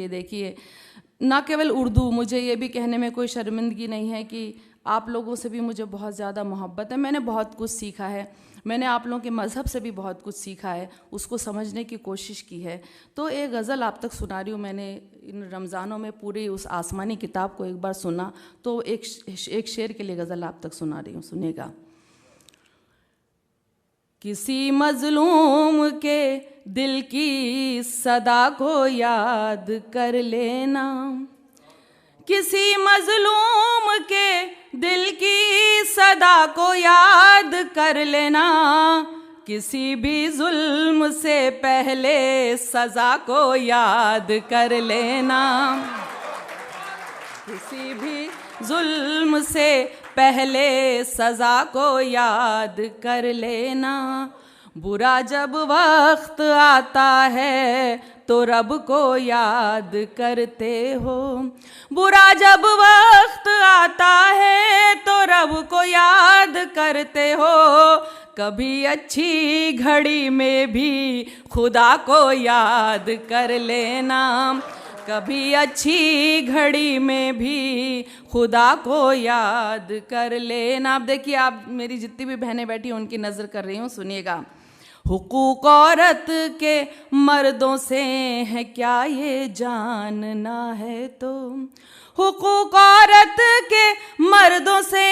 कि देखिए, ना केवल उर्दू, मुझे ये भी कहने में कोई शर्मिंदगी नहीं है कि आप लोगों से भी मुझे बहुत ज़्यादा मोहब्बत है। मैंने बहुत कुछ सीखा है, मैंने आप लोगों के मज़हब से भी बहुत कुछ सीखा है, उसको समझने की कोशिश की है। तो एक गज़ल आप तक सुना रही हूँ। मैंने इन रमज़ानों में पूरी उस आसमानी किताब को एक बार सुना, तो एक शेर के लिए गज़ल आप तक सुना रही हूँ, सुनेगा। किसी मज़लूम के दिल की सदा को याद कर लेना, किसी मज़लूम के दिल की सदा को याद कर लेना, किसी भी जुल्म से पहले सज़ा को याद कर लेना, किसी भी जुल्म से पहले सज़ा को याद कर लेना। बुरा जब वक्त आता है तो रब को याद करते हो, बुरा जब वक्त आता है तो रब को याद करते हो, कभी अच्छी घड़ी में भी खुदा को याद कर लेना, कभी अच्छी घड़ी में भी खुदा को याद कर लेना। अब देखिए, आप मेरी जितनी भी बहनें बैठी हैं उनकी नज़र कर रही हूँ, सुनिएगा। हुकूक औरत के मर्दों से है क्या ये जानना है तो, हुकूक औरत के मर्दों से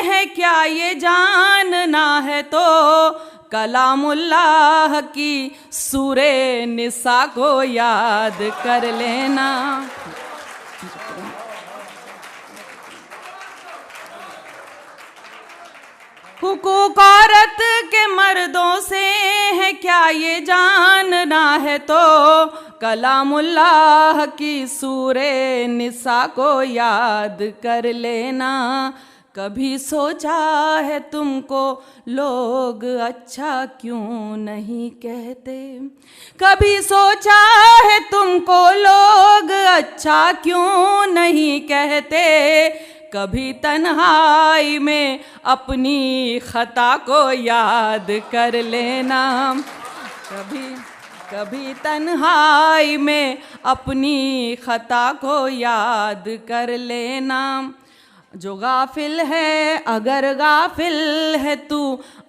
है क्या ये जानना है तो, कलामुल्लाह की सूरे निसा को याद कर लेना। हुकूक औरत के मर्दों से है क्या ये जानना है तो, कलामुल्लाह की सूरे निसा को याद कर लेना। कभी सोचा है तुमको लोग अच्छा क्यों नहीं कहते, कभी सोचा है तुमको लोग अच्छा क्यों नहीं कहते, कभी तन्हाई में अपनी खता को याद कर लेना, कभी तन्हाई में अपनी खता को याद कर लेना। जो गाफिल है अगर गाफिल है तू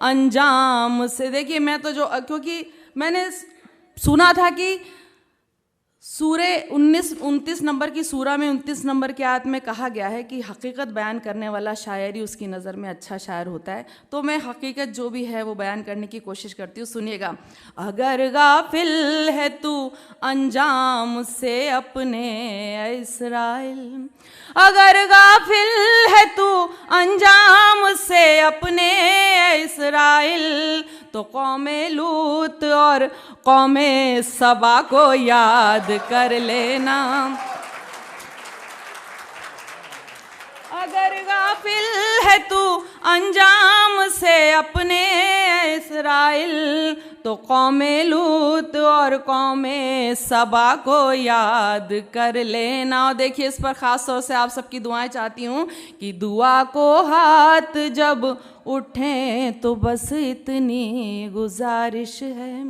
अंजाम से, देखिए मैं तो क्योंकि मैंने सुना था कि सूरे 29 नंबर की सूरा में 29 नंबर की आयत में कहा गया है कि हकीकत बयान करने वाला शायर ही उसकी नज़र में अच्छा शायर होता है। तो मैं हकीकत जो भी है वो बयान करने की कोशिश करती हूँ, सुनिएगा। अगर गाफिल है तू अंजाम से अपने इस्राइल, अगर गाफिल है तू अंजाम से अपने इस्राइल, तो कौमे लूत और कौमे सबा को याद कर लेना। अगर गाफिल है तू अंजाम से अपने इस्राइल, तो कौमे लूत और कौमे सबा को याद कर लेना। और देखिए, इस पर ख़ास तौर से आप सबकी दुआएं चाहती हूँ कि दुआ को हाथ जब उठें तो बस इतनी गुजारिश है,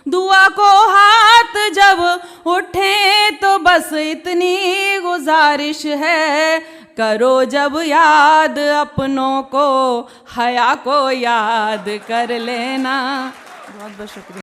दुआ को हाथ जब उठें तो बस इतनी गुजारिश है, करो जब याद अपनों को हया को याद कर लेना। बहुत बहुत शुक्रिया।